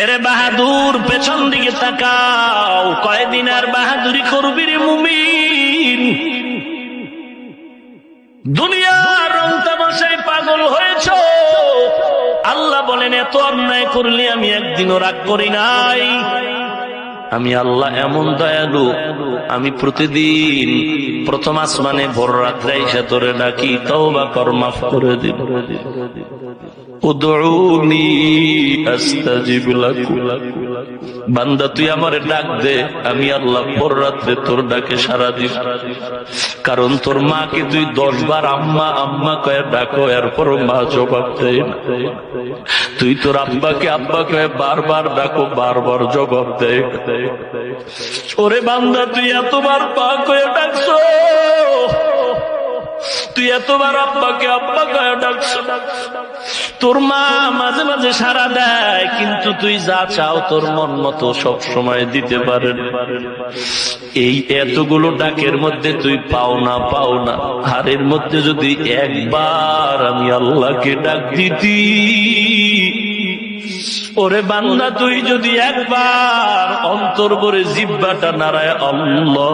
এরে বাহাদুর, পেছন দিকে তাকাও, কয়দিন আর বাহাদুরি করবি রে মুমিন? দুনিয়ার রং তামাশায় পাগল হয়েছ। আল্লাহ বলেন, এত অন্যায় করলে আমি একদিনও রাগ করি নাই। আমি আল্লাহ এমন দয়ালু, আমি প্রতিদিন প্রথম আসমানে ভোর রাত্রে এসে তোরে ডাকি, তওবা কর, মাফ করে দিব। উদউনি আস্তাজিব লাকুম, বান্দা তুই আমারে ডাক দে, আমি আল্লাহ ভোর রাত্রে তোর ডাকে সাড়া দিব। কারণ তোর মাকে তুই 10 বার আম্মা আম্মা কয়ে ডাকো, এরপর মা জবাব দেয় না। তুই তোর আব্বাকে আব্বা কয়ে বারবার ডাকো, বারবার জবাব দেয়। ওরে বান্দা, তুই এতবার পা কয়ে ডাকছো, তুই এতবার আব্বাকে আব্বা কয়ে ডাকছো, তোর মা মাঝে মাঝে সাড়া দেয়, কিন্তু তুই যা চাও তোর মন মতো সব সময় দিতে পারেন। এই এতগুলো ডাকের মধ্যে তুই পাও না হারের মধ্যে যদি একবার আমি আল্লাহকে ডাক দিতি, ওরে বান্দা তুই যদি একবার অন্তর ভরে জিহ্বাটা নাড়ায় আল্লাহ